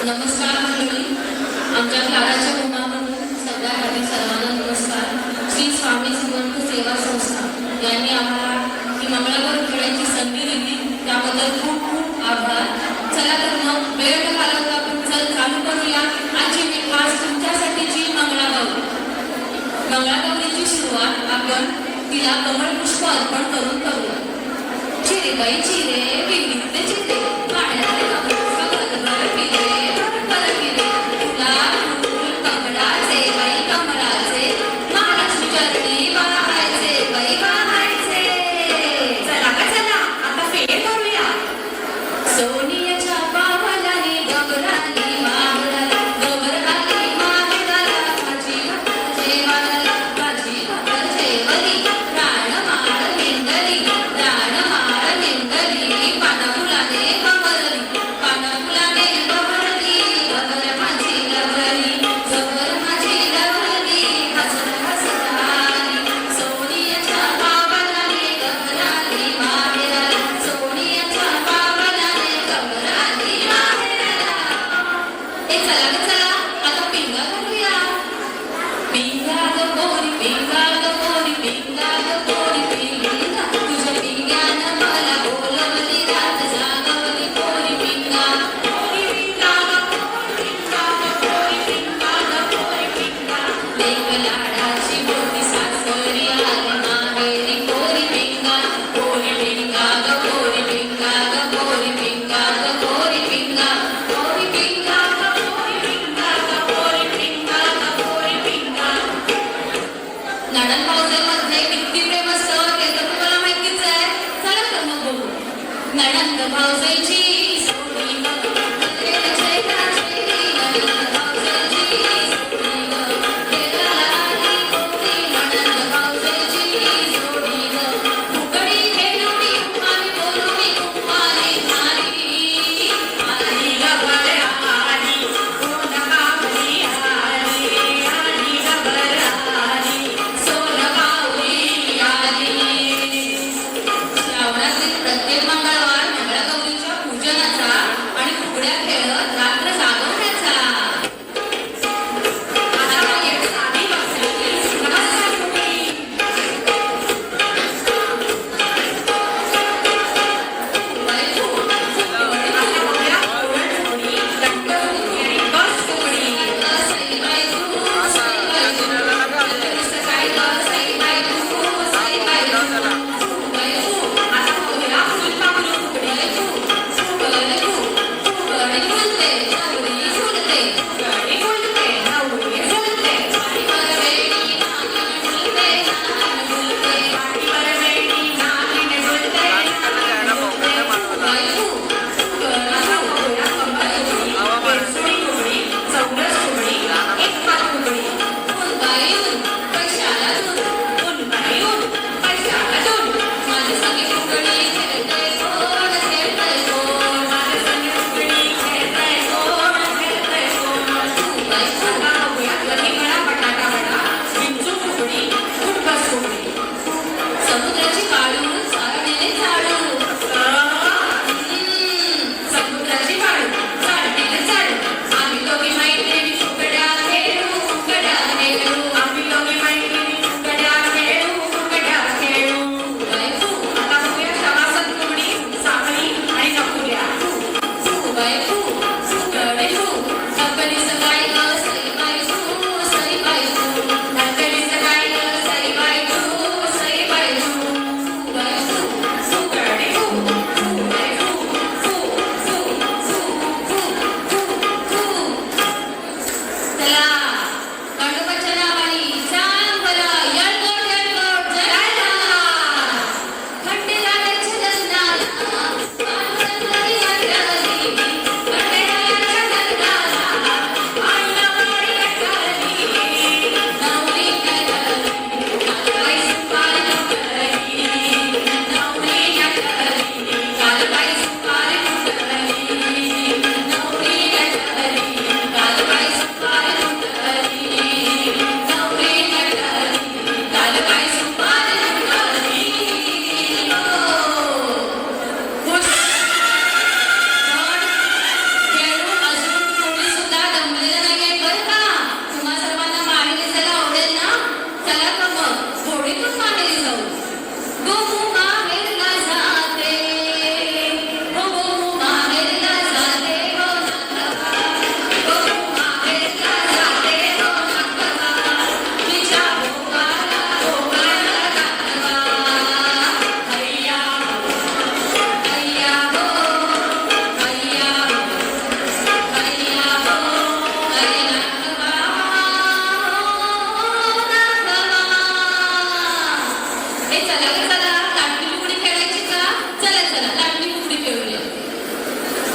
नमस्कार मंडळी. आमच्या क्लाराच्या मुलांकडून सगळ्यांसाठी सर्वांना नमस्कार. श्री स्वामी समर्थ सेवा संस्था यांनी आम्हाला ही मंगळागौर खेळायची संधी दिली, त्याबद्दल खूप खूप आभार. चला तर मग वेळ न घालवता आपण चालू करूया आजची मी खास तुमच्यासाठीची मंगळागौरीची सुरुवात आपण तिला कमळपुष्प अर्पण करून करूया. चिरे बाई चिरे विविध चिरे पाण्याचे कमळपुष्प गलगल फिरे भरभर फिरे तुला फूल कमळाचे बाई कमळाचे महालक्ष्मी चरणी वाहायचे बाई वाहायचे. चला का चला आता फेर करूया. सोनियाच्या पावलाने गगराली मागराला गगराली मागराला भाजी जेवायला भाजी जेवली प्राणमाळ हिंडली प्राणमाळ हिंडली पानाफुलाने बहरली पानाफुलाने बहरली बहर माझी लवली जबर माझी लवली हसत हसत आली. सोनियाच्या पावलाने गगराली मागराला सोनियाच्या पावलाने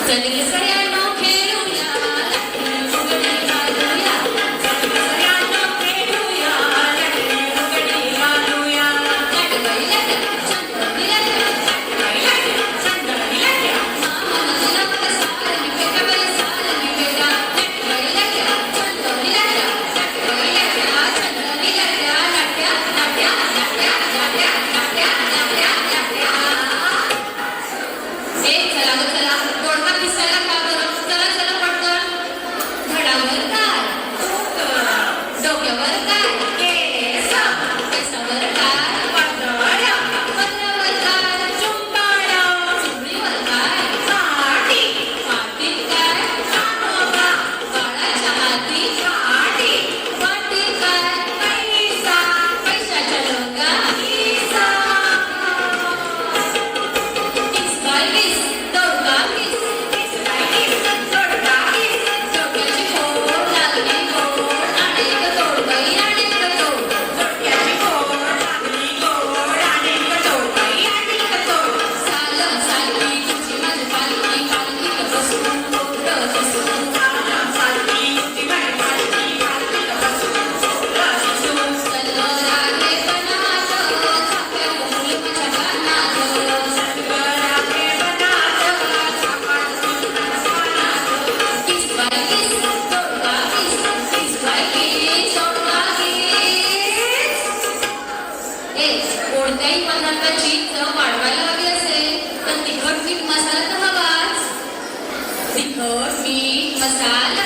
चलिए सगळ्यांनो खेळूया लक्ष्मी फुगडी घालूया सगळ्यांनो खेळूया लक्ष्मी फुगडी घालूया लटबाई लट चंद्रनी लट लटबाई लट चंद्रनी लट मामा तुला मला सारंगी बेटा बाई सारंगी बेटा लटबाई लट चंद्रनी लट लटबाई लट चंद्रनी लट लट्या लट्या लट्या लट्या लट्या लट्या लट्या चला गं चला तोडका दिसायला का बरं चला चला पटकन घडावर काय डोक्यावर काय केस केसावर काय पत्रावळ्या पत्रावर काय चुंबाळ्या चुंबडीवर काय काठी काठीत काय कानोबा बाळाच्या हाती काठी वाटीत काय पैसा पैशाच्या डोंगा किसा किस बाय किस तोडका किस किस बाय किस तोडका किस डोक्याची फोड लागली गोड अनेक तोडबाई अनेक तोड डोक्याची फोड लागली गोड अनेक तोडबाई अनेक तोड सालं सालकी तुझी माझी पालकी पालकीत बसून पोरं दिसून सालं सालकी तुझी माझी पालकी पालकीत बसून पोरं दिसून चाललं रागेपणात छाप्या मुली माझ्या कानात चाललं रागेपणात छाप्या मुली माझ्या कानात किस बाय किस तोडका किस किस बाय किस तोडका किस कोणत्याही पदार्थाची चव वाढवायला हवी असेल तर तिखट मीठ मसाला तर हवाच तिखट मीठ मसाला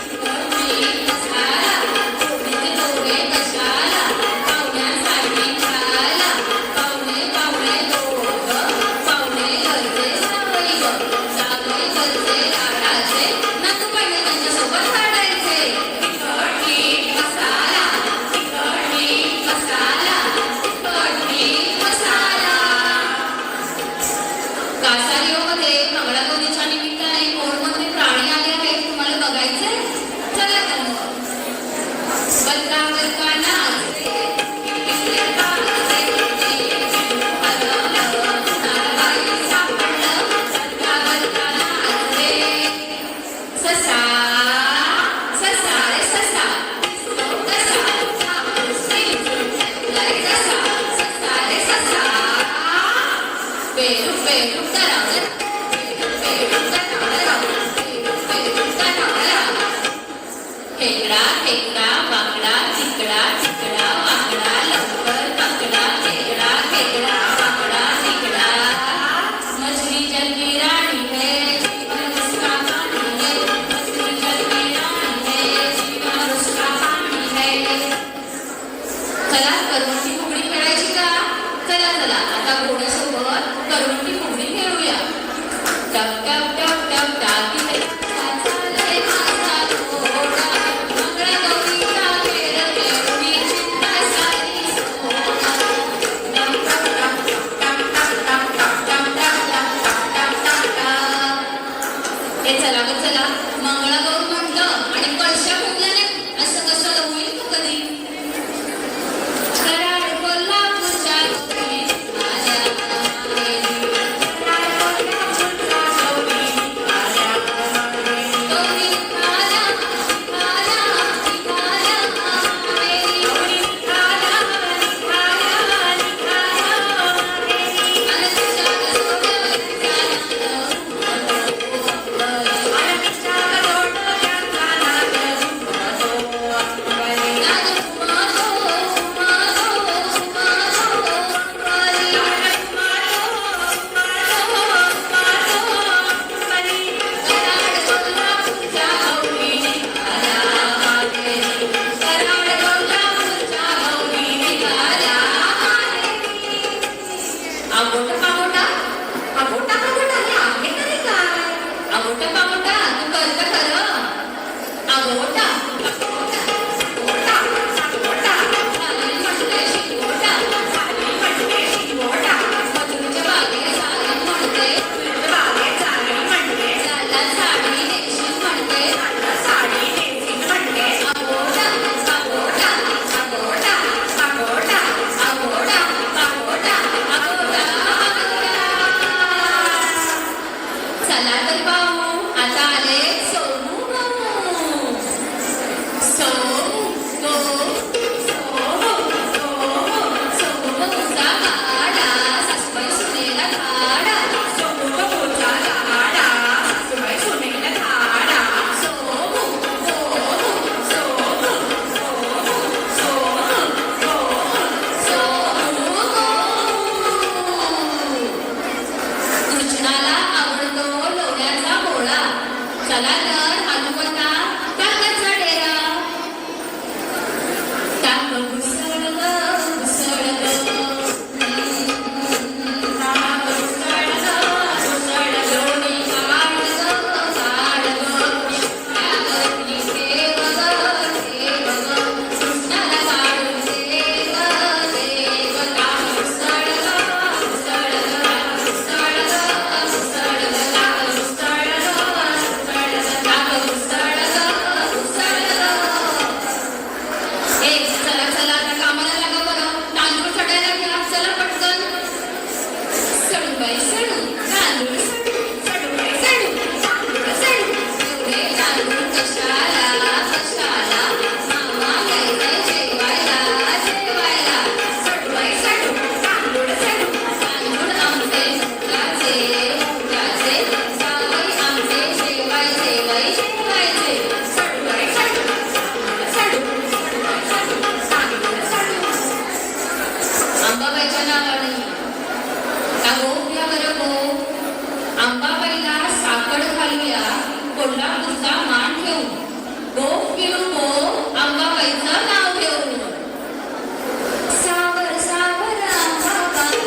तिखट मीठ मसाला फोडणीचे दोरे कशाला पाहुण्यांसाठी खायला पाहुणे पाहुणे दोघं पाहुणे घरचे जावई गं जावई घरचे लाडाचे नातू पाहिजे त्यांच्यासोबत काढायचे तिखट मीठ मसाला तिखट मीठ मसाला तिखट मीठ मसाला कासारीमध्ये मंगळागौरीच्या निमित्ताने मोरमध्ये प्राणी आले आहेत तुम्हाला बघायचे चला तर मग बलका बलका नाचते किल्ले पाहते हरवलं नारबाई सापडलं बलका बलका नाचते चला तर पाहू आता आले सोनू गो. सोनू गो, सोनू गो, सोनू गोचा गाडा सासूबाई सुनेला धाडा. सोनू गोचा गाडा सासूबाई सुनेला धाडा. सोनू गो, सोनू गो, सोनू गो, सोनू गो. कृष्णाला आवडतो लोण्याचा गोळा. चला तर हनुमंता टाकाचा डेरा. टाक घुसळ ग, घुसळ ग. टाक घुसळ ग, घुसळ लोणी काढ ग, काढ ग. त्यावरती ठेव ग, ठेव ग. कृष्णाला काढून दे ग, दे ग. टाक घुसळ ग, घुसळ ग, घुसळ ग, घुसळ ग. टाक घुसळ ग, घुसळ ग, टाक घुसळ ग, घुसळ ग. ए चला चला आता कामाला लागा बरं. तांदूळ छटायला घ्या चला पटकन. सडूबाई सडू तांदूळ सडू, सडूबाई सडू तांदूळ सडू. एवढे तांदूळ कशाला कशाला मामा यायचंय जेवायला जेवायला. सडूबाई सडू तांदूळ सडू. तांदूळ आमचे मुगाचे मुगाचे. जावई आमचे जेवायचे वै जेवायचे. सडूबाई सडू तांदूळ सडू, सडूबाई सडू तांदूळ सडू. अंबाबाईच्या नावाने का गो घ्या बरं गो. अंबाबाईला साकड घालूया कोल्हापूरचा मान ठेवून. गो पिळू गो अंबाबाईचं नाव घेऊन. सावर सावर अंबाबाई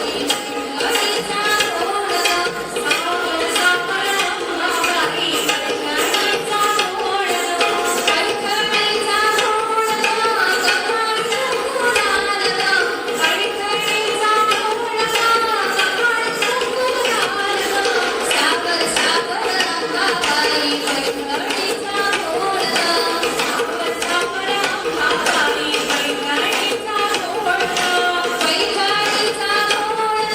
विठ्ठलीचा गोड. सावर सावर अंबाबाई विठ्ठलीचा गोड. विठ्ठलीचा गोड गव्हाचं गुलाल ग. विठ्ठलीचा गोड गव्हाचं गुलाल ग. सावर सावर अंबाबाई विठ्ठलीचा गोड ग. सावर सावर अंबाबाई विठ्ठलीचा गोड ग. विठ्ठलीचा गोड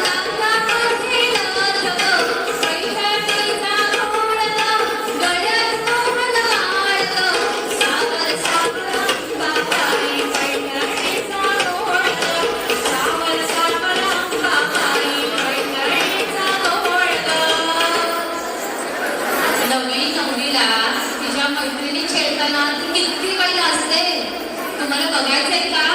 नाकामध्ये नथ ग. विठ्ठलीचा गोड गळ्यात मोहनमाळ ग. सावर सावर अंबाबाई विठ्ठलीचा गोड ग. सावर सावर अंबाबाई विठ्ठलीचा गोड ग. नववी नववीला तिच्या मैत्रिणी खेळताना ती किती बैल असते तुम्हाला बघायचंय का.